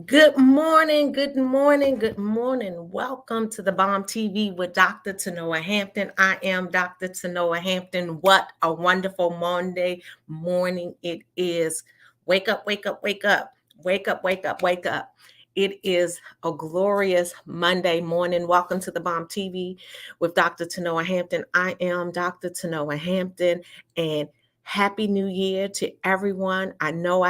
Good morning, good morning, good morning. Welcome to the Balm TV with Dr. Tanoa Hampton. I am Dr. Tanoa Hampton. What a wonderful Monday morning it is. Wake up, wake up, wake up. Wake up, wake up, wake up. It is a glorious Monday morning. Welcome to the Balm TV with Dr. Tanoa Hampton. I am Dr. Tanoa Hampton, and Happy New Year to everyone. I know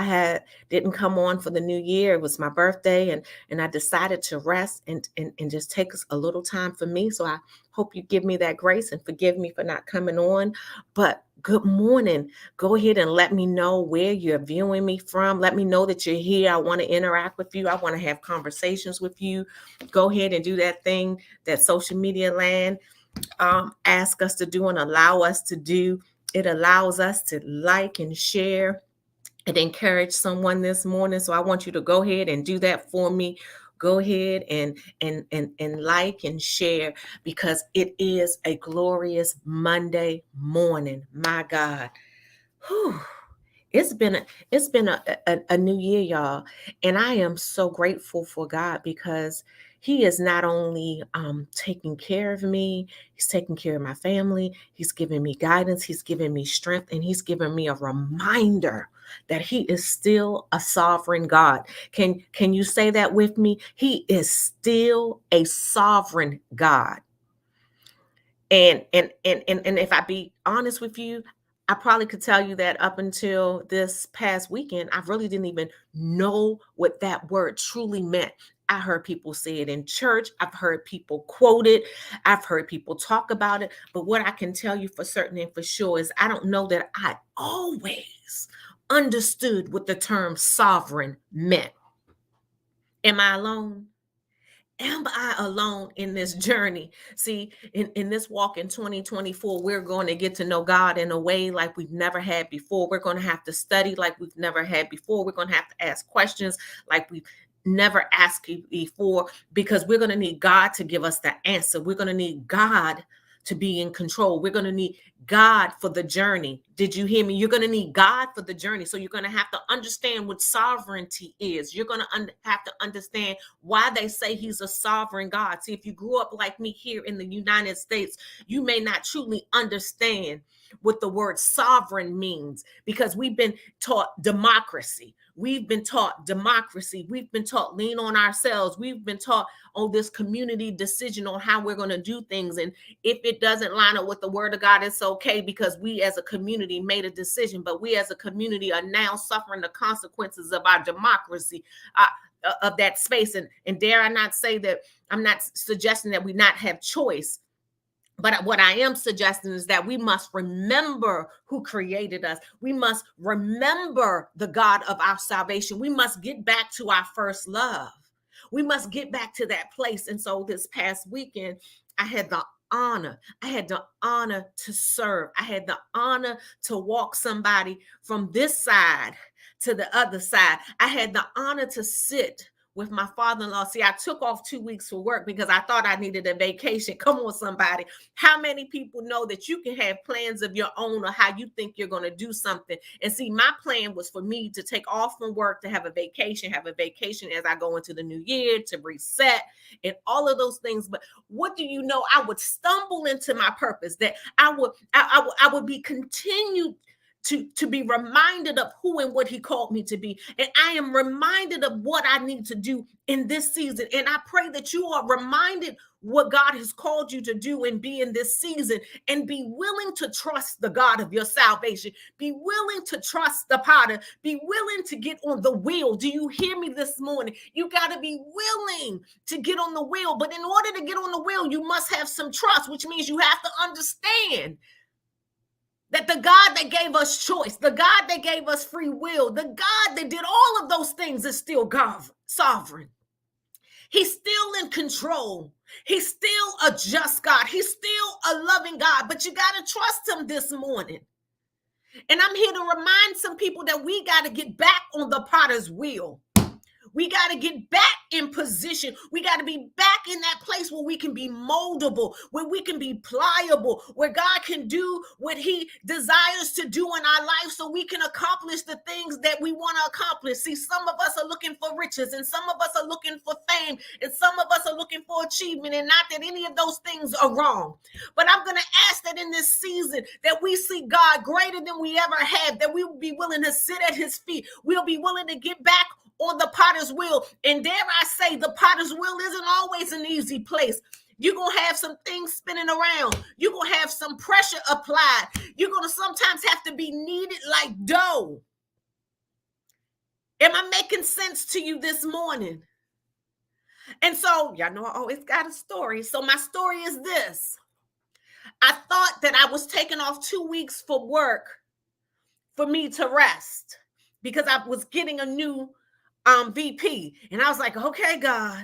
didn't come on for the new year. It was my birthday, and I decided to rest and just take a little time for me. So I hope you give me that grace and forgive me for not coming on. But good morning. Go ahead and let me know where you're viewing me from. Let me know that you're here. I want to interact with you. I want to have conversations with you. Go ahead and do that thing that social media land ask us to do and allow us to do. It allows us to like and share and encourage someone this morning. So I want you to go ahead and do that for me. Go ahead and like and share, because it is a glorious Monday morning. My God. Whew. It's been a new year, y'all, and I am so grateful for God, because He is not only taking care of me, He's taking care of my family. He's giving me guidance. He's giving me strength, and He's giving me a reminder that He is still a sovereign God. Can you say that with me? He is still a sovereign God. And if I be honest with you, I probably could tell you that up until this past weekend, I really didn't even know what that word truly meant. I heard people say it in church. I've heard people quote it. I've heard people talk about it. But what I can tell you for certain and for sure is I don't know that I always understood what the term sovereign meant. Am I alone? Am I alone in this journey? See, in this walk in 2024, we're going to get to know God in a way like we've never had before. We're going to have to study like we've never had before. We're going to have to ask questions like we've never asked before, because we're going to need God to give us the answer. We're going to need God to be in control. We're going to need God for the journey. Did you hear me? You're going to need God for the journey. So you're going to have to understand what sovereignty is. You're going to have to understand why they say He's a sovereign God. See, if you grew up like me here in the United States, you may not truly understand what the word sovereign means, because we've been taught democracy. We've been taught democracy. We've been taught lean on ourselves. We've been taught, this community decision on how we're going to do things. And if it doesn't line up with the word of God, it's okay, because we as a community made a decision, but we as a community are now suffering the consequences of our democracy, of that space. And dare I not say that I'm not suggesting that we not have choice. But what I am suggesting is that we must remember who created us. We must remember the God of our salvation. We must get back to our first love. We must get back to that place. And so this past weekend, I had the honor to serve. I had the honor to walk somebody from this side to the other side. I had the honor to sit with my father-in-law. See, I took off 2 weeks for work because I thought I needed a vacation. Come on, somebody. How many people know that you can have plans of your own or how you think you're going to do something? And see, my plan was for me to take off from work, to have a vacation as I go into the new year, to reset and all of those things. But what do you know? I would stumble into my purpose, that I would be continued to be reminded of who and what He called me to be. And I am reminded of what I need to do in this season. And I pray that you are reminded what God has called you to do and be in this season, and be willing to trust the God of your salvation. Be willing to trust the potter. Be willing to get on the wheel. Do you hear me this morning? You got to be willing to get on the wheel. But in order to get on the wheel, you must have some trust, which means you have to understand that the God that gave us choice, the God that gave us free will, the God that did all of those things is still God, sovereign. He's still in control. He's still a just God. He's still a loving God, but you got to trust Him this morning. And I'm here to remind some people that we got to get back on the potter's wheel. We got to get back in position. We got to be back in that place where we can be moldable, where we can be pliable, where God can do what he desires to do in our life so we can accomplish the things that we want to accomplish. See, some of us are looking for riches, and some of us are looking for fame, and some of us are looking for achievement, and not that any of those things are wrong. But I'm going to ask that in this season that we see God greater than we ever had, that we will be willing to sit at his feet. We'll be willing to get back on the potter's wheel. And dare I say, the potter's wheel isn't always an easy place. You're going to have some things spinning around. You're going to have some pressure applied. You're going to sometimes have to be kneaded like dough. Am I making sense to you this morning? And so, y'all know I always got a story. So my story is this. I thought that I was taking off 2 weeks for work for me to rest because I was getting a new VP. And I was like, okay, God,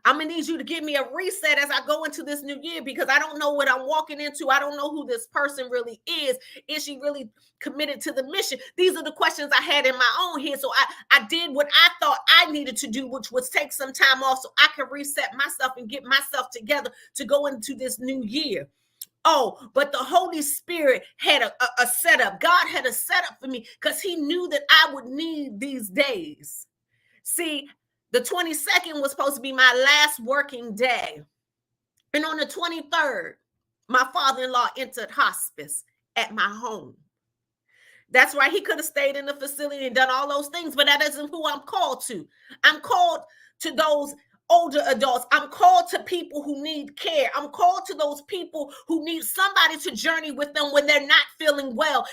I'm going to need you to give me a reset as I go into this new year because I don't know what I'm walking into. I don't know who this person really is. Is she really committed to the mission? These are the questions I had in my own head. So I did what I thought I needed to do, which was take some time off so I could reset myself and get myself together to go into this new year. Oh, but the Holy Spirit had a setup. God had a setup for me because he knew that I would need these days. See, the 22nd was supposed to be my last working day. And on the 23rd, my father-in-law entered hospice at my home. That's right. He could have stayed in the facility and done all those things, but that isn't who I'm called to. I'm called to those older adults. I'm called to people who need care. I'm called to those people who need somebody to journey with them when they're not feeling well.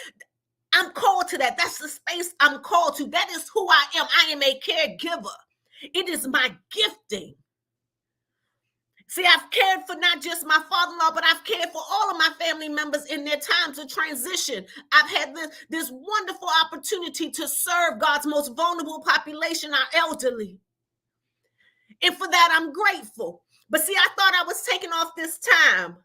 I'm called to that. That's the space I'm called to. That is who I am. I am a caregiver. It is my gifting. See, I've cared for not just my father-in-law, but I've cared for all of my family members in their times of transition. I've had this wonderful opportunity to serve God's most vulnerable population, our elderly. And for that, I'm grateful. But see, I thought I was taking off this time.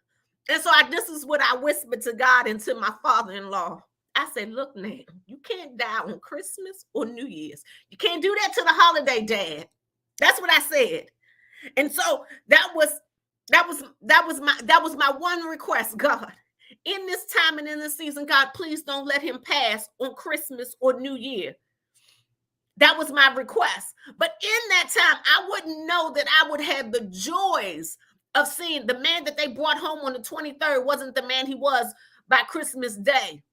And so this is what I whispered to God and to my father-in-law. I said, look, now, you can't die on Christmas or New Year's. You can't do that to the holiday, Dad. That's what I said. And so that was my one request, God. In this time and in this season, God, please don't let him pass on Christmas or New Year. That was my request. But in that time, I wouldn't know that I would have the joys of seeing the man that they brought home on the 23rd wasn't the man he was by Christmas Day.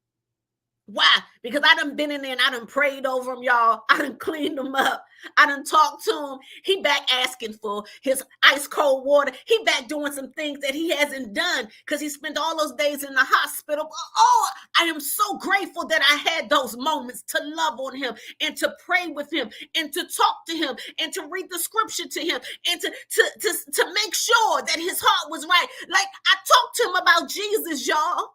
Why? Because I done been in there and I done prayed over him, y'all. I done cleaned him up. I done talked to him. He back asking for his ice cold water. He back doing some things that he hasn't done because he spent all those days in the hospital. Oh, I am so grateful that I had those moments to love on him and to pray with him and to talk to him and to read the scripture to him and to make sure that his heart was right. Like I talked to him about Jesus, y'all.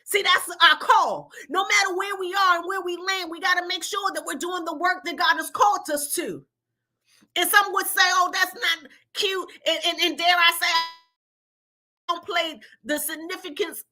See, that's our call. No matter where we are and where we land, we got to make sure that we're doing the work that God has called us to. And some would say, oh, that's not cute. And dare I say, I don't play the significance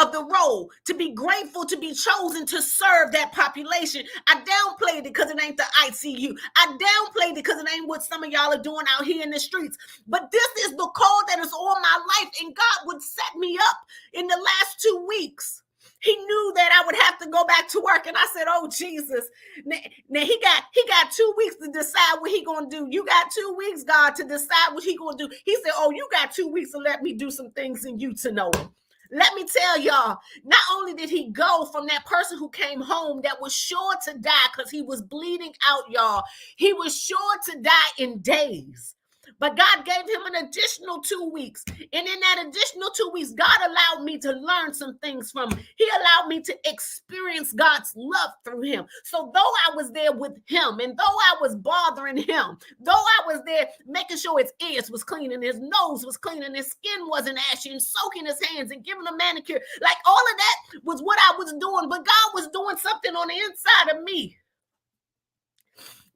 of the role, to be grateful to be chosen to serve that population. I downplayed it because it ain't the ICU. I downplayed it because it ain't what some of y'all are doing out here in the streets. But this is the call that is on my life, and God would set me up in the last 2 weeks. He knew that I would have to go back to work, and I said, "Oh Jesus!" Now he got 2 weeks to decide what he gonna do. You got 2 weeks, God, to decide what he gonna do. He said, "Oh, you got 2 weeks to let me do some things in you to know him." Let me tell y'all, not only did he go from that person who came home that was sure to die because he was bleeding out, y'all, he was sure to die in days. But God gave him an additional 2 weeks. And in that additional 2 weeks, God allowed me to learn some things from him. He allowed me to experience God's love through him. So though I was there with him, and though I was bothering him, though I was there making sure his ears was clean and his nose was clean and his skin wasn't ashy and soaking his hands and giving a manicure, like all of that was what I was doing. But God was doing something on the inside of me.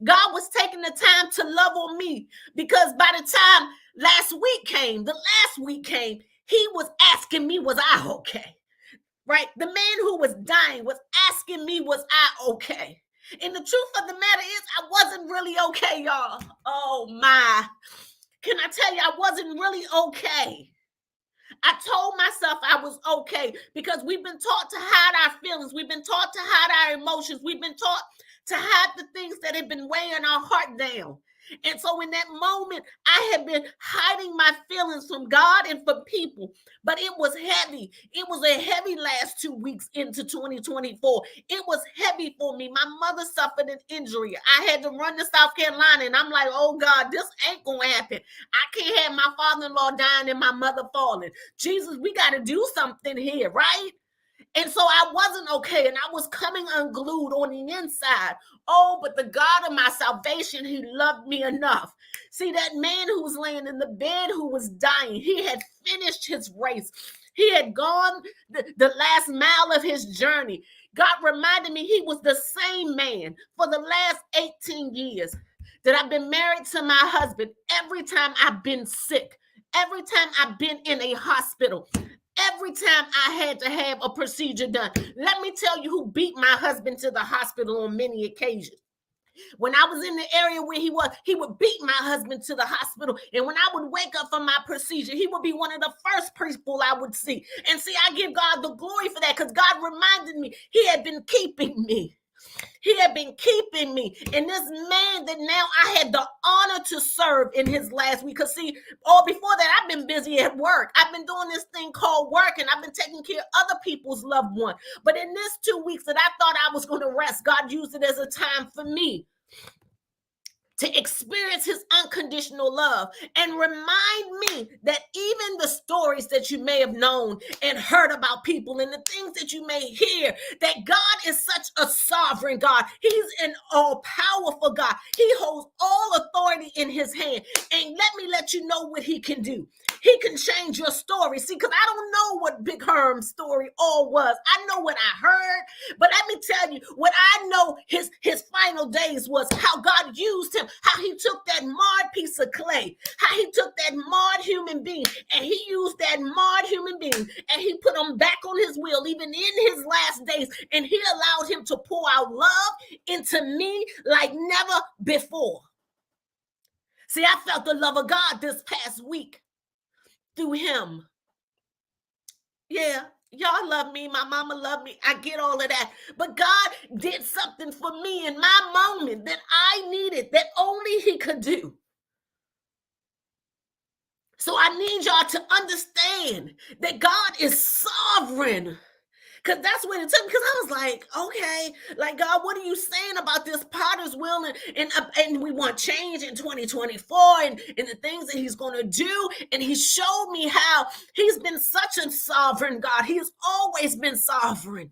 God was taking the time to love on me, because by the time the last week came, he was asking me, was I okay? right? The man who was dying was asking me, was I okay? And the truth of the matter is, I wasn't really okay, y'all. Oh my. Can I tell you, I wasn't really okay. I told myself I was okay because we've been taught to hide our feelings. We've been taught to hide our emotions. We've been taught to hide the things that have been weighing our heart down. And so in that moment, I had been hiding my feelings from God and from people, but it was heavy. It was a heavy last 2 weeks into 2024. It was heavy for me. My mother suffered an injury. I had to run to South Carolina, and I'm like, oh God, this ain't gonna happen. I can't have my father-in-law dying and my mother falling. Jesus, we got to do something here, right? And so I wasn't okay, and I was coming unglued on the inside. Oh, but the God of my salvation, he loved me enough. See, that man who was laying in the bed who was dying, he had finished his race. He had gone the last mile of his journey. God reminded me he was the same man for the last 18 years that I've been married to my husband. Every time I've been sick, every time I've been in a hospital, every time I had to have a procedure done. Let me tell you who beat my husband to the hospital on many occasions. When I was in the area where he was, he would beat my husband to the hospital. And when I would wake up from my procedure, he would be one of the first people I would see. And see, I give God the glory for that because God reminded me he had been keeping me. He had been keeping me. And this man that now I had the honor to serve in his last week. Because see, before that, I've been busy at work. I've been doing this thing called work, and I've been taking care of other people's loved one. But in this 2 weeks that I thought I was going to rest, God used it as a time for me to experience his unconditional love and remind me that even the stories that you may have known and heard about people and the things that you may hear, that God is such a sovereign God. He's an all-powerful God. He holds all authority in his hand. And let you know what he can do. He can change your story. See, because I don't know what Big Herm's story all was. I know what I heard, but let me tell you, what I know his final days was how God used him, how he took that marred piece of clay, how he took that marred human being, and he used that marred human being, and he put him back on his wheel, even in his last days, and he allowed him to pour out love into me like never before. See, I felt the love of God this past week through him. Yeah, y'all love me. My mama loved me. I get all of that. But God did something for me in my moment that I needed, that only he could do. So I need y'all to understand that God is sovereign. Because that's what it took me. Because I was like, okay, like, God, what are you saying about this potter's wheel? And we want change in 2024 and the things that he's going to do. And he showed me how he's been such a sovereign God. He's always been sovereign.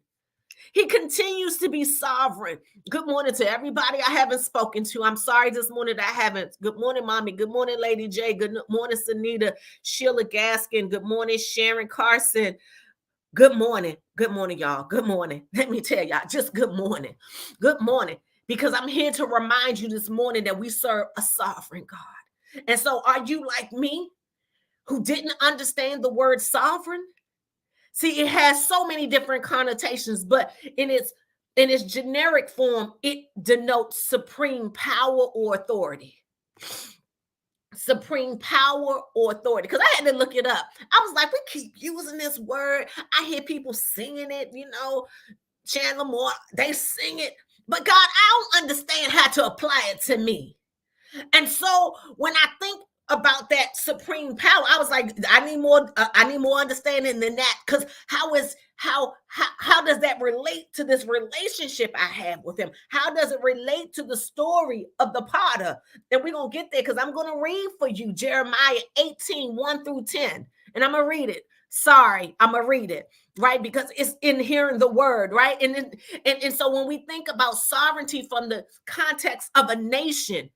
He continues to be sovereign. Good morning to everybody I haven't spoken to. I'm sorry this morning that I haven't. Good morning, Mommy. Good morning, Lady J. Good morning, Sunita. Sheila Gaskin. Good morning, Sharon Carson. Good morning. Good morning, y'all. Good morning. Let me tell y'all, just good morning. Good morning. Because I'm here to remind you this morning that we serve a sovereign God. And so are you like me who didn't understand the word sovereign? See, it has so many different connotations, but in its generic form, it denotes supreme power or authority. Supreme power or authority, because I had to look it up. I was like, we keep using this word. I hear people singing it, Chandler Moore, they sing it, but God, I don't understand how to apply it to me. And so when I think about that supreme power, I was like, I need more understanding than that, because how does that relate to this relationship I have with him? How does it relate to the story of the potter? And we're gonna get there, because I'm gonna read for you Jeremiah 18, 1 through 10, and I'm gonna read it. Sorry, I'm gonna read it, right? Because it's in hearing the word, right? And so when we think about sovereignty from the context of a nation,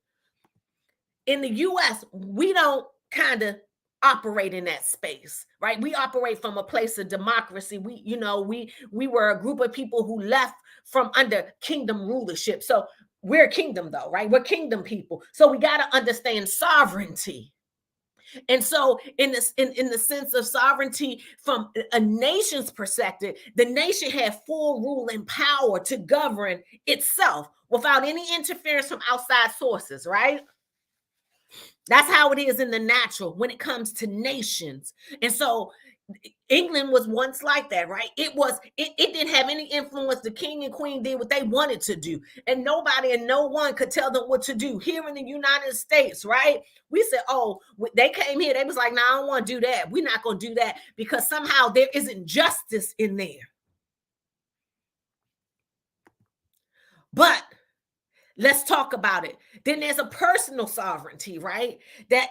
in the US, we don't kind of operate in that space, right? We operate from a place of democracy. We were a group of people who left from under kingdom rulership. So we're a kingdom though, right? We're kingdom people. So we got to understand sovereignty. And so in this in the sense of sovereignty from a nation's perspective, the nation had full rule and power to govern itself without any interference from outside sources, right? That's how it is in the natural when it comes to nations. And so England was once like that, right? It didn't have any influence. The king and queen did what they wanted to do, and nobody and no one could tell them what to do. Here in the United States, right? We said, oh, they came here, they was like, no, I don't want to do that. We're not going to do that because somehow there isn't justice in there. But let's talk about it. Then there's a personal sovereignty, right? That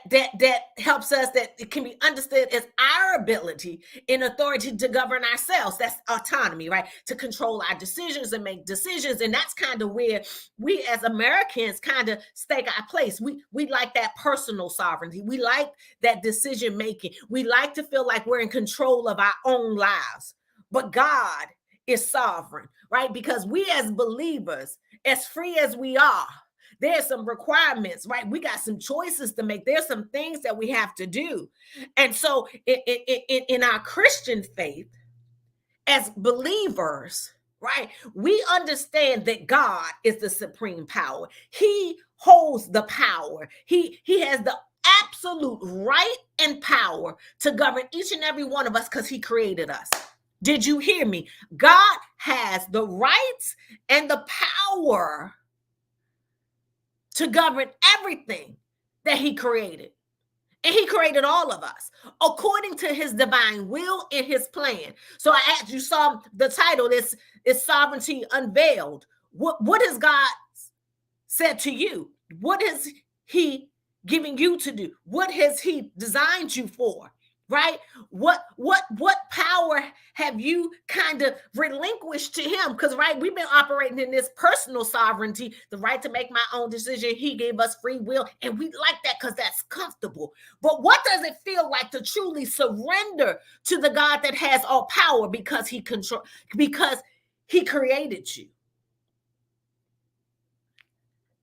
helps us, that it can be understood as our ability and authority to govern ourselves. That's autonomy, right? To control our decisions and make decisions. And that's kind of where we as Americans kind of stake our place. We like that personal sovereignty. We like that decision making. We like to feel like we're in control of our own lives. But God is sovereign, right? Because we as believers, as free as we are, there's some requirements, right? We got some choices to make. There's some things that we have to do. And so in our Christian faith, as believers, right, we understand that God is the supreme power. He holds the power. He has the absolute right and power to govern each and every one of us because he created us. Did you hear me? God has the rights and the power to govern everything that he created. And he created all of us according to his divine will and his plan. So I asked, you saw the title, this is Sovereignty Unveiled. What has God said to you? What is he giving you to do? What has he designed you for? Right? What power have you kind of relinquished to him? Because, right, we've been operating in this personal sovereignty, the right to make my own decision. He gave us free will, and we like that because that's comfortable. But what does it feel like to truly surrender to the God that has all power because he created you?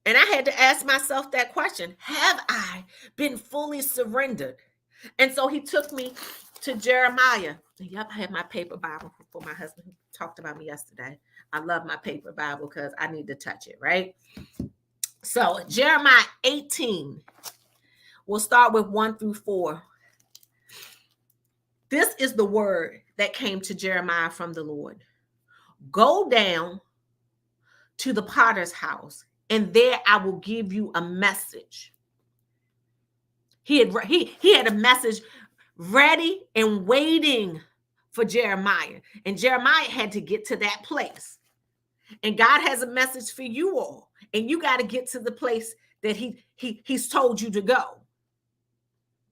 And I had to ask myself that question. Have I been fully surrendered? And so he took me to Jeremiah. Yep, I had my paper Bible for my husband who talked about me yesterday. I love my paper Bible because I need to touch it, right? So Jeremiah 18, we'll start with 1 through 4. This is the word that came to Jeremiah from the Lord. Go down to the potter's house, and there I will give you a message. He had a message ready and waiting for Jeremiah. And Jeremiah had to get to that place. And God has a message for you all. And you got to get to the place that he's told you to go.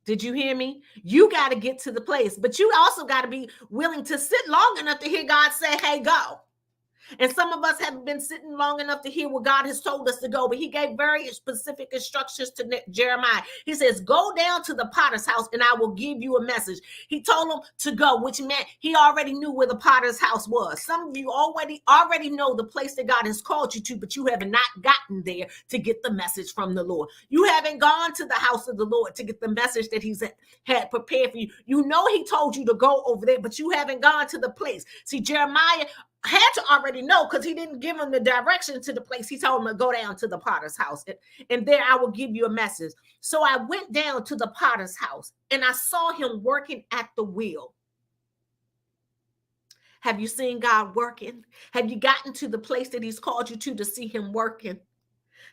Did you hear me? You got to get to the place. But you also got to be willing to sit long enough to hear God say, hey, go. And some of us haven't been sitting long enough to hear what God has told us to go. But he gave very specific instructions to Jeremiah. He says, go down to the potter's house and I will give you a message. He told him to go, which meant he already knew where the potter's house was. Some of you already know the place that God has called you to, but you have not gotten there to get the message from the Lord. You haven't gone to the house of the Lord to get the message that he's had prepared for you. You know he told you to go over there, but you haven't gone to the place. See, Jeremiah had to already know because he didn't give him the direction to the place. He told him to go down to the potter's house and there I will give you a message. So I went down to the potter's house and I saw him working at the wheel. Have you seen God working? Have you gotten to the place that he's called you to see him working?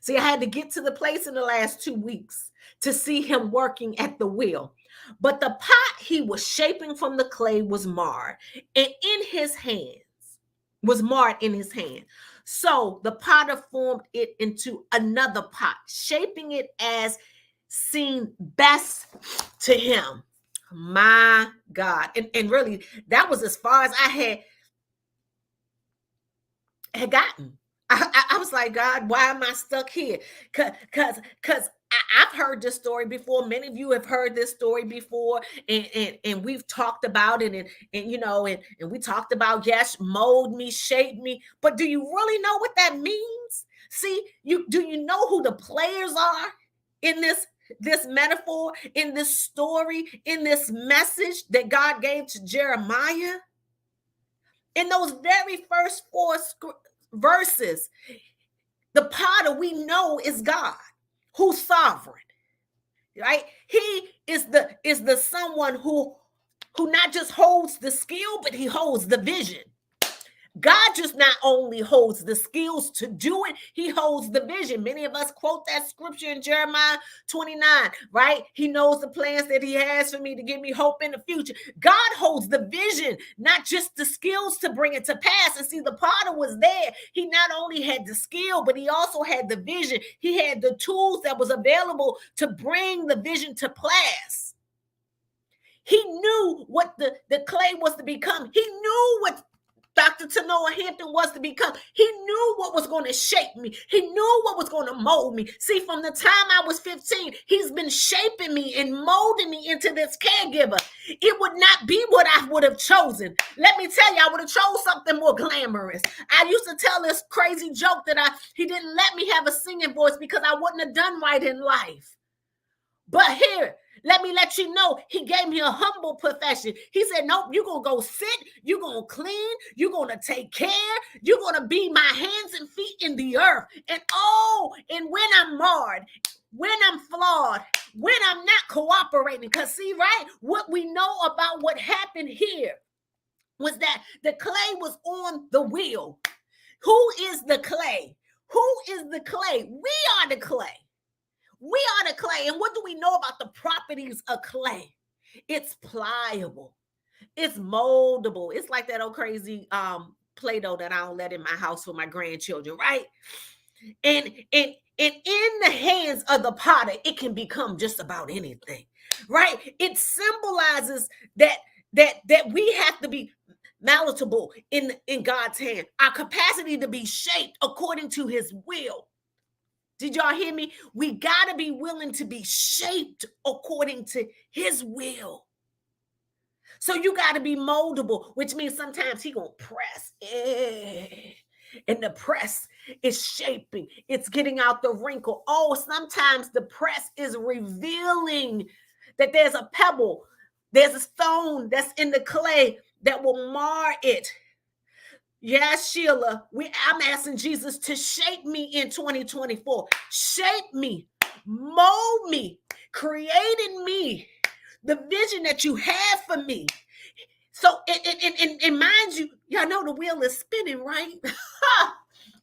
See, I had to get to the place in the last 2 weeks to see him working at the wheel. But the pot he was shaping from the clay was marred, and in his hand, So the potter formed it into another pot, shaping it as seemed best to him. My God. And really, that was as far as I had gotten. I was like, God, why am I stuck here? Because I've heard this story before. Many of you have heard this story before, and we've talked about it, and we talked about, yes, mold me, shape me. But do you really know what that means? See, do you know who the players are in this? this metaphor, in this story, in this message that God gave to Jeremiah, in those very first four verses, the potter we know is God, who's sovereign, right? He is the someone who not just holds the skill, but he holds the vision. God just not only holds the skills to do it, he holds the vision. Many of us quote that scripture in Jeremiah 29, right? He knows the plans that he has for me to give me hope in the future. God holds the vision, not just the skills to bring it to pass. And see, the potter was there. He not only had the skill, but he also had the vision. He had the tools that was available to bring the vision to pass. He knew what the clay was to become. He knew what Dr. Tanoa Hampton was to become. He knew what was going to shape me. He knew what was going to mold me. See, from the time I was 15, he's been shaping me and molding me into this caregiver. It would not be what I would have chosen. Let me tell you, I would have chose something more glamorous. I used to tell this crazy joke that he didn't let me have a singing voice because I wouldn't have done right in life. But here, let me let you know, he gave me a humble profession. He said, nope, you're going to go sit, you're going to clean, you're going to take care, you're going to be my hands and feet in the earth. And when I'm marred, when I'm flawed, when I'm not cooperating, because see, right, what we know about what happened here was that the clay was on the wheel. Who is the clay? Who is the clay? We are the clay. We are the clay. And what do we know about the properties of clay? It's pliable. It's moldable. It's like that old crazy Play-Doh that I don't let in my house for my grandchildren, right? And in the hands of the potter, it can become just about anything, right? It symbolizes that we have to be malleable in God's hand. Our capacity to be shaped according to his will. Did y'all hear me? We got to be willing to be shaped according to his will. So you got to be moldable, which means sometimes he going to press. And the press is shaping. It's getting out the wrinkle. Oh, sometimes the press is revealing that there's a pebble, there's a stone that's in the clay that will mar it. Yes, Sheila, I'm asking Jesus to shape me in 2024. Shape me, mold me, create in me the vision that you have for me. So, and mind you, y'all know the wheel is spinning, right?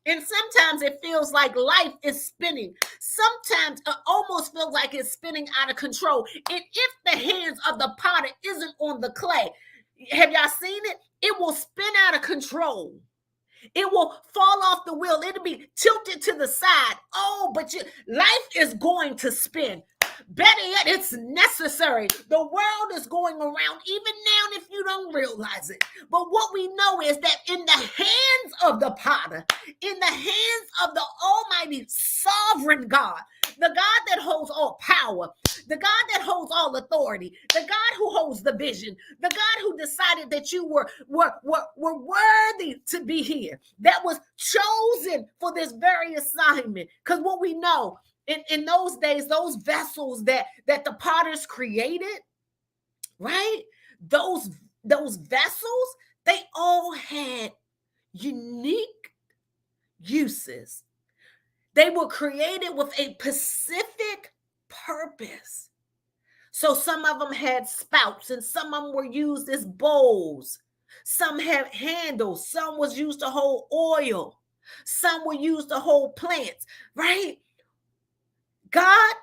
And sometimes it feels like life is spinning. Sometimes it almost feels like it's spinning out of control. And if the hands of the potter isn't on the clay, have y'all seen it? It will spin out of control. It will fall off the wheel. It'll be tilted to the side. Oh, but life is going to spin. Better yet, it's necessary. The world is going around even now if you don't realize it. But what we know is that in the hands of the potter, in the hands of the almighty sovereign God, the God that holds all power, the God that holds all authority, the God who holds the vision, the God who decided that you were worthy to be here, that was chosen for this very assignment. Because what we know, in those days, those vessels that the potters created, right? Those vessels, they all had unique uses. They were created with a specific purpose. So some of them had spouts and some of them were used as bowls. Some had handles. Some was used to hold oil. Some were used to hold plants, right? God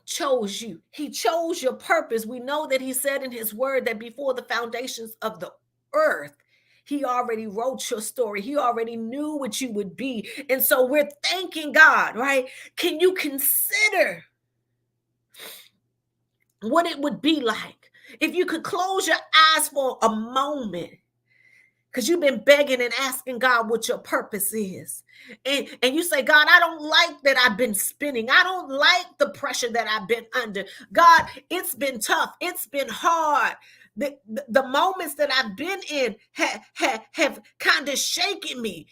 chose you. He chose your purpose. We know that he said in his word that before the foundations of the earth, he already wrote your story. He already knew what you would be. And so we're thanking God, right? Can you consider what it would be like if you could close your eyes for a moment? Because you've been begging and asking God what your purpose is. And you say, God, I don't like that I've been spinning. I don't like the pressure that I've been under. God, it's been tough. It's been hard. The moments that I've been in have kind of shaken me.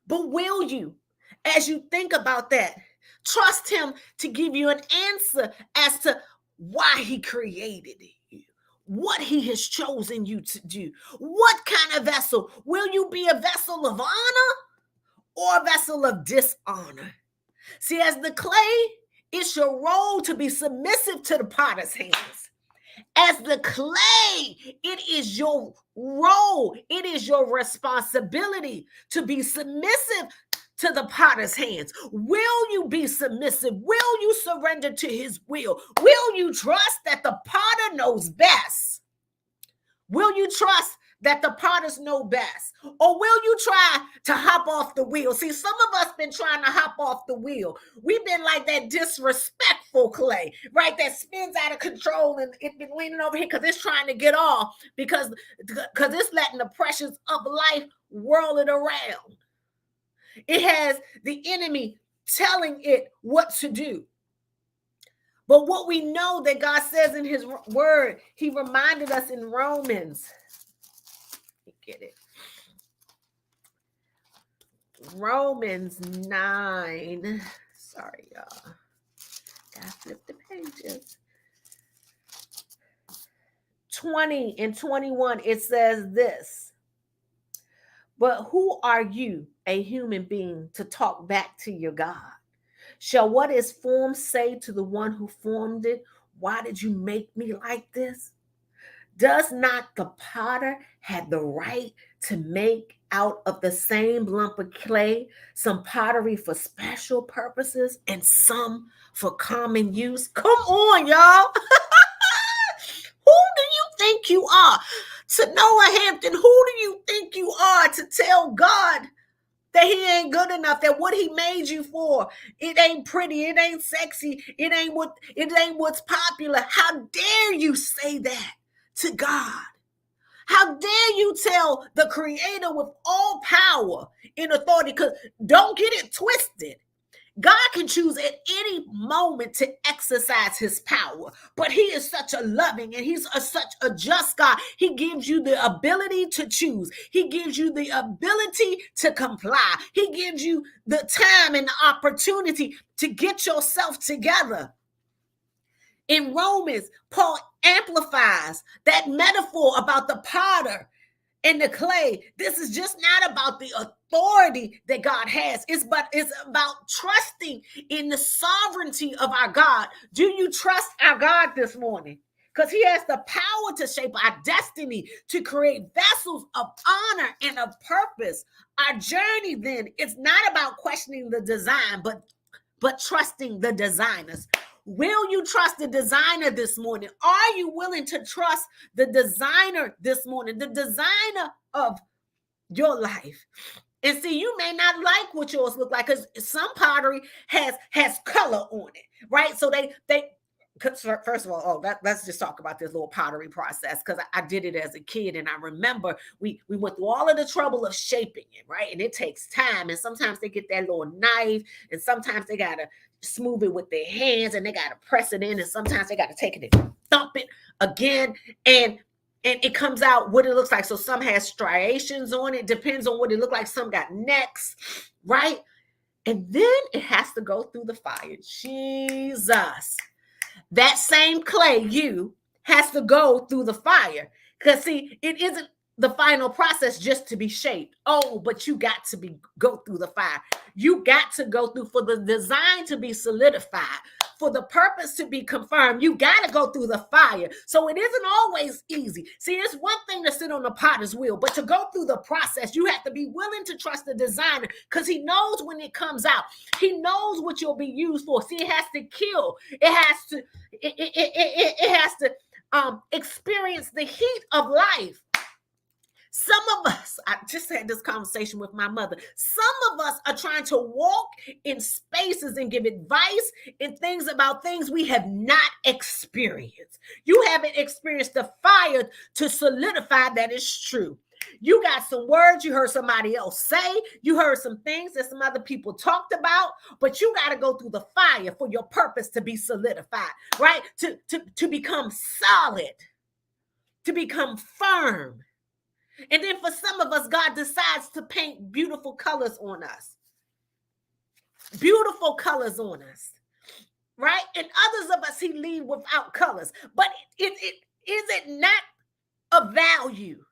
But will you, as you think about that, Trust him to give you an answer as to why he created you, what he has chosen you to do. What kind of vessel? Will you be a vessel of honor or a vessel of dishonor? See, as the clay, it's your role to be submissive to the potter's hands. As the clay, it is your role, it is your responsibility to be submissive to the potter's hands. Will you be submissive? Will you surrender to his will? Will you trust that the potter knows best? Will you trust that the potters know best? Or will you try to hop off the wheel? See, some of us been trying to hop off the wheel. We've been like that disrespectful clay, right? That spins out of control and it's been leaning over here because it's trying to get off because it's letting the pressures of life whirl it around. It has the enemy telling it what to do. But what we know that God says in his word, he reminded us in Romans. Get it. Romans 9. Sorry, y'all. Gotta flip the pages. 20 and 21, it says this. But who are you, a human being, to talk back to your God? Shall what is formed say to the one who formed it, why did you make me like this? Does not the potter have the right to make out of the same lump of clay some pottery for special purposes and some for common use? Come on, y'all. Who do you think you are? Tanoa Hampton, who do you think you are to tell God that he ain't good enough, that what he made you for, it ain't pretty, it ain't sexy, it ain't what's popular? How dare you say that to God? How dare you tell the creator with all power and authority? Because don't get it twisted. God can choose at any moment to exercise his power, but he is such a loving and he's such a just God. He gives you the ability to choose. He gives you the ability to comply. He gives you the time and the opportunity to get yourself together. In Romans, Paul amplifies that metaphor about the potter and the clay. This is just not about the authority that God has. It's about trusting in the sovereignty of our God. Do you trust our God this morning? Because he has the power to shape our destiny, to create vessels of honor and of purpose. Our journey then, it's not about questioning the design, but trusting the designers. Will you trust the designer this morning? Are you willing to trust the designer this morning, the designer of your life? And see, you may not like what yours look like because some pottery has color on it, right? So they first of all, let's just talk about this little pottery process, because I did it as a kid, and I remember we went through all of the trouble of shaping it, right? And it takes time, and sometimes they get that little knife, and sometimes they gotta smooth it with their hands, and they gotta press it in, and sometimes they gotta take it and thump it again, and it comes out what it looks like. So some has striations on it, depends on what it looks like. Some got necks, right? And then it has to go through the fire. Jesus. That same clay, you, has to go through the fire. Because see, it isn't the final process just to be shaped. Oh, but you got to go through the fire. You got to go through for the design to be solidified, for the purpose to be confirmed. You got to go through the fire. So it isn't always easy. See, it's one thing to sit on the potter's wheel, but to go through the process, you have to be willing to trust the designer, because he knows when it comes out. He knows what you'll be used for. See, it has to kill. It has to experience the heat of life. Some of us, I just had this conversation with my mother. Some of us are trying to walk in spaces and give advice and things about things we have not experienced. You haven't experienced the fire to solidify that it's true. You got some words you heard somebody else say. You heard some things that some other people talked about, but you got to go through the fire for your purpose to be solidified, right? To become solid, to become firm. And then for some of us, God decides to paint beautiful colors on us. beautiful colors on us, right? And others of us he leave without colors. But is it not of value?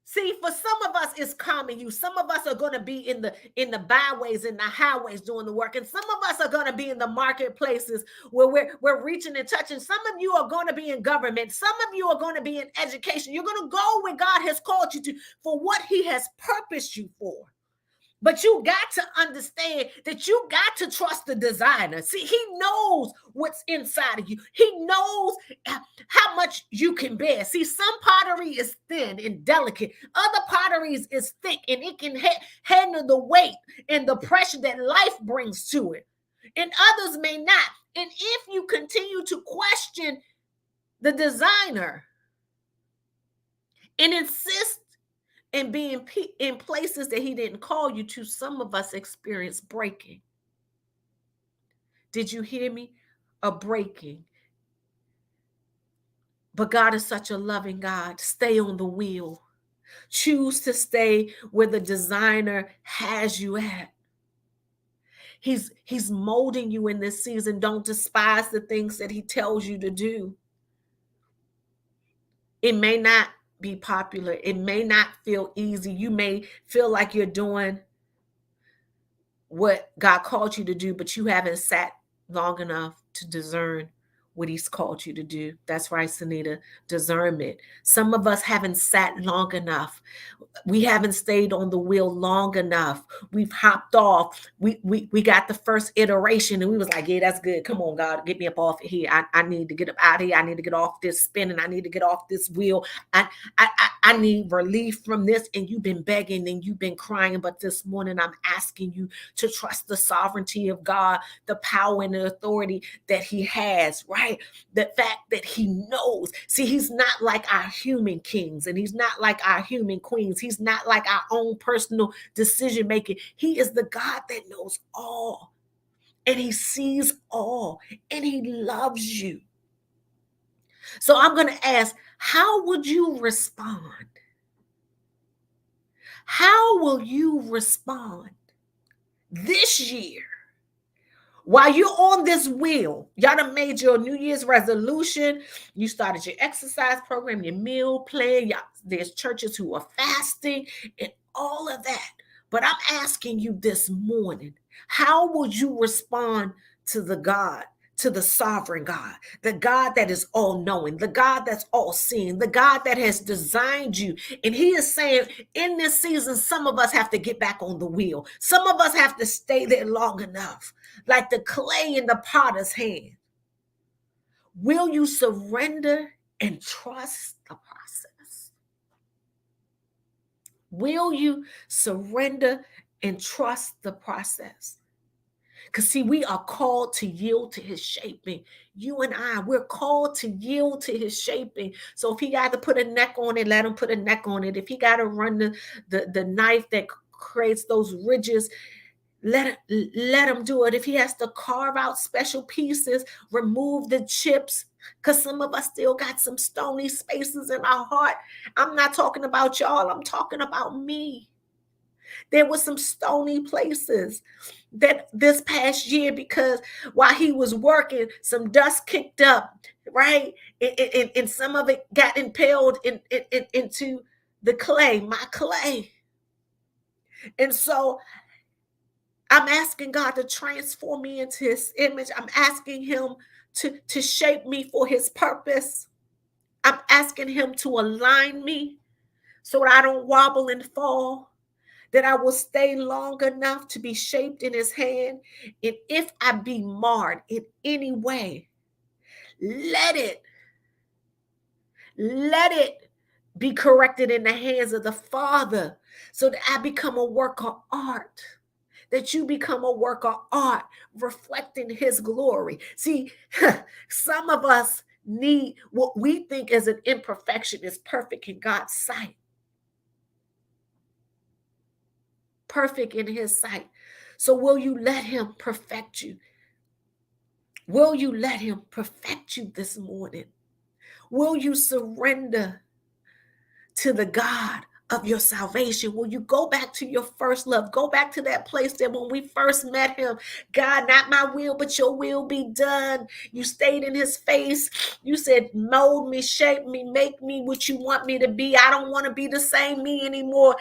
See, for some of us, it's calming you. Some of us are going to be in the byways, in the highways doing the work. And some of us are going to be in the marketplaces where we're reaching and touching. Some of you are going to be in government. Some of you are going to be in education. You're going to go where God has called you to for what he has purposed you for. But you got to understand that you got to trust the designer. See, he knows what's inside of you. He knows how much you can bear. See, some pottery is thin and delicate. Other potteries is thick and it can handle the weight and the pressure that life brings to it. And others may not. And if you continue to question the designer and insist and being in places that he didn't call you to, some of us experience breaking. Did you hear me? A breaking. But God is such a loving God. Stay on the wheel. Choose to stay where the designer has you at. He's molding you in this season. Don't despise the things that he tells you to do. It may not be popular. It may not feel easy. You may feel like you're doing what God called you to do, but you haven't sat long enough to discern what he's called you to do. That's right, Sunita, discernment. Some of us haven't sat long enough. We haven't stayed on the wheel long enough. We've hopped off. We got the first iteration and we was like, yeah, that's good. Come on, God, get me up off of here. I need to get up out of here. I need to get off this spinning. I need to get off this wheel. I need relief from this. And you've been begging and you've been crying. But this morning I'm asking you to trust the sovereignty of God, the power and the authority that he has, right? The fact that he knows. See, he's not like our human kings and he's not like our human queens. He's not like our own personal decision making. He is the God that knows all and he sees all and he loves you. So I'm going to ask, how would you respond? How will you respond this year while you're on this wheel? Y'all done made your New Year's resolution. You started your exercise program, your meal plan. There's churches who are fasting and all of that. But I'm asking you this morning, how would you respond to the God, to the sovereign God, the God that is all knowing, the God that's all seeing, the God that has designed you? And he is saying in this season, some of us have to get back on the wheel. Some of us have to stay there long enough, like the clay in the potter's hand. Will you surrender and trust the process? Will you surrender and trust the process? Because see, we are called to yield to his shaping. You and I, we're called to yield to his shaping. So if he got to put a neck on it, let him put a neck on it. If he got to run the knife that creates those ridges, let him do it. If he has to carve out special pieces, remove the chips, because some of us still got some stony spaces in our heart. I'm not talking about y'all. I'm talking about me. There were some stony places that this past year, because while he was working, some dust kicked up, right? And some of it got impaled into the clay, my clay. And so I'm asking God to transform me into his image. I'm asking him to shape me for his purpose. I'm asking him to align me so that I don't wobble and fall, that I will stay long enough to be shaped in his hand. And if I be marred in any way, let it be corrected in the hands of the Father so that I become a work of art, that you become a work of art reflecting his glory. See, some of us need what we think as an imperfection is perfect in God's sight. Perfect in his sight. So will you let him perfect you? Will you let him perfect you this morning? Will you surrender to the God of your salvation? Will you go back to your first love? Go back to that place that when we first met him, God, not my will, but your will be done. You stayed in his face. You said, mold me, shape me, make me what you want me to be. I don't want to be the same me anymore.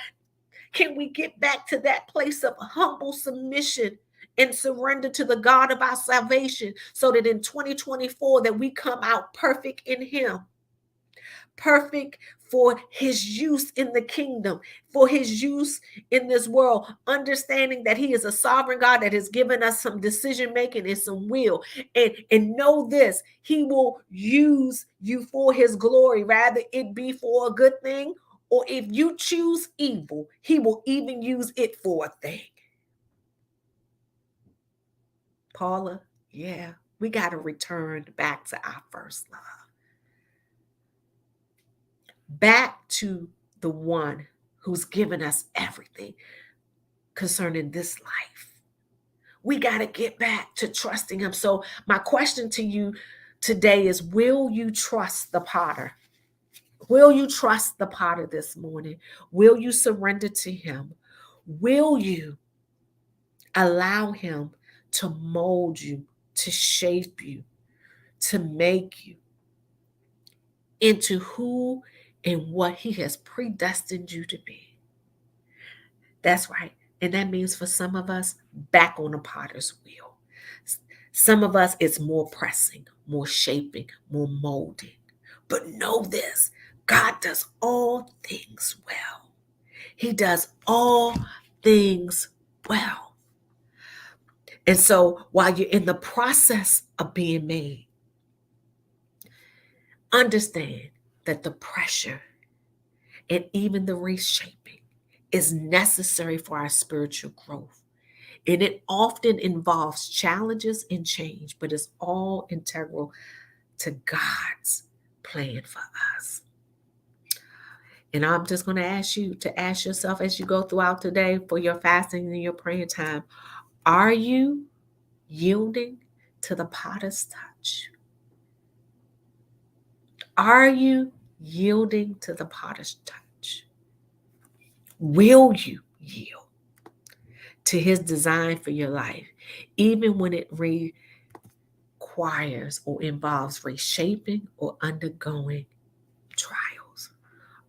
Can we get back to that place of humble submission and surrender to the God of our salvation so that in 2024 that we come out perfect in him? Perfect for his use in the kingdom, for his use in this world, understanding that he is a sovereign God that has given us some decision making and some will. And know this, he will use you for his glory, rather it be for a good thing, or if you choose evil, he will even use it for a thing. Paula, yeah, we got to return back to our first love. Back to the one who's given us everything concerning this life. We got to get back to trusting him. So my question to you today is, will you trust the potter? Will you trust the potter this morning? Will you surrender to him? Will you allow him to mold you, to shape you, to make you into who and what he has predestined you to be? That's right. And that means for some of us, back on the potter's wheel. Some of us, it's more pressing, more shaping, more molding. But know this, God does all things well. He does all things well. And so while you're in the process of being made, understand that the pressure and even the reshaping is necessary for our spiritual growth. And it often involves challenges and change, but it's all integral to God's plan for us. And I'm just going to ask you to ask yourself as you go throughout today for your fasting and your praying time, are you yielding to the potter's touch? Are you yielding to the potter's touch? Will you yield to his design for your life, even when it requires or involves reshaping or undergoing trials?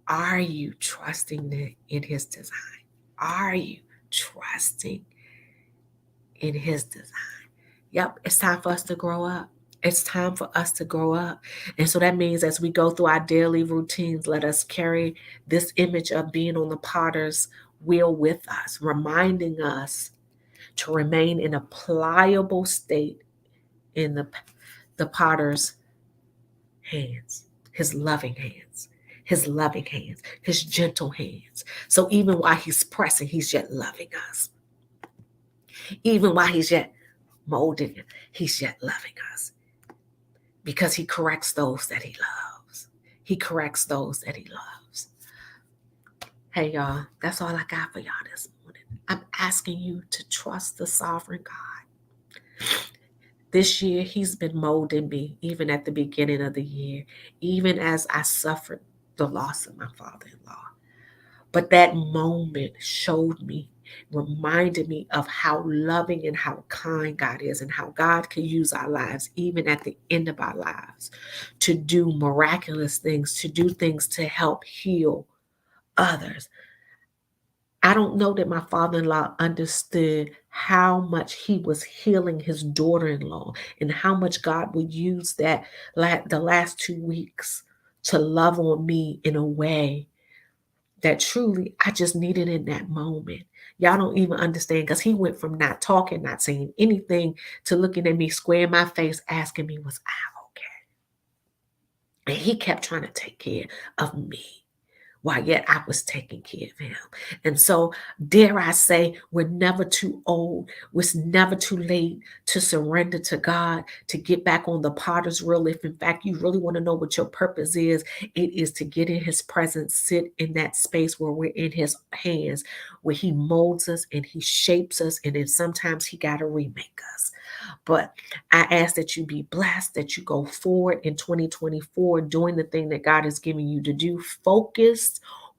Are you trusting in his design? Are you trusting in his design? Yep, it's time for us to grow up. It's time for us to grow up. And so that means as we go through our daily routines, let us carry this image of being on the potter's wheel with us, reminding us to remain in a pliable state in the potter's hands, his loving hands, his loving hands, his gentle hands. So even while he's pressing, he's yet loving us. Even while he's yet molding, he's yet loving us. Because he corrects those that he loves. He corrects those that he loves. Hey, y'all, that's all I got for y'all this morning. I'm asking you to trust the sovereign God. This year, he's been molding me, even at the beginning of the year, even as I suffered the loss of my father-in-law. But that moment showed me, reminded me of how loving and how kind God is, and how God can use our lives, even at the end of our lives, to do miraculous things, to do things to help heal others. I don't know that my father-in-law understood how much he was healing his daughter-in-law and how much God would use that the last 2 weeks to love on me in a way that truly I just needed in that moment. Y'all don't even understand, because he went from not talking, not saying anything, to looking at me square in my face, asking me, was I okay? And he kept trying to take care of me, while yet I was taking care of him. And so, dare I say, we're never too old. It's never too late to surrender to God, to get back on the potter's wheel. If in fact you really want to know what your purpose is, it is to get in his presence, sit in that space where we're in his hands, where he molds us and he shapes us. And then sometimes he got to remake us. But I ask that you be blessed, that you go forward in 2024 doing the thing that God is giving you to do, focused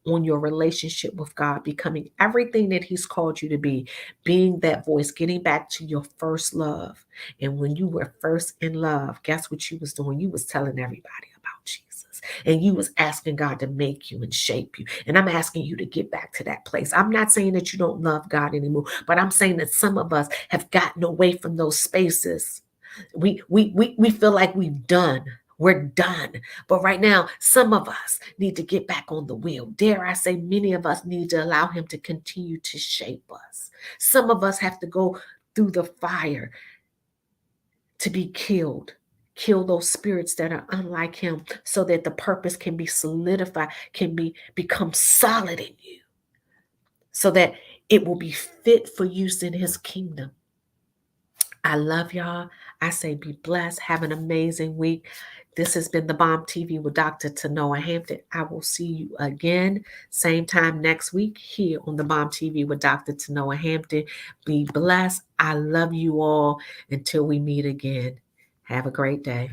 on your relationship with God, becoming everything that He's called you to be, being that voice, getting back to your first love. And when you were first in love, guess what you was doing? You was telling everybody about Jesus. And you was asking God to make you and shape you. And I'm asking you to get back to that place. I'm not saying that you don't love God anymore, but I'm saying that some of us have gotten away from those spaces. We feel like we've done. We're done. But right now, some of us need to get back on the wheel. Dare I say, many of us need to allow Him to continue to shape us. Some of us have to go through the fire to be killed. Kill those spirits that are unlike Him so that the purpose can be solidified, become solid in you, so that it will be fit for use in His kingdom. I love y'all. I say be blessed. Have an amazing week. This has been the Balm TV with Dr. Tanoa Hampton. I will see you again, same time next week here on the Balm TV with Dr. Tanoa Hampton. Be blessed. I love you all. Until we meet again. Have a great day.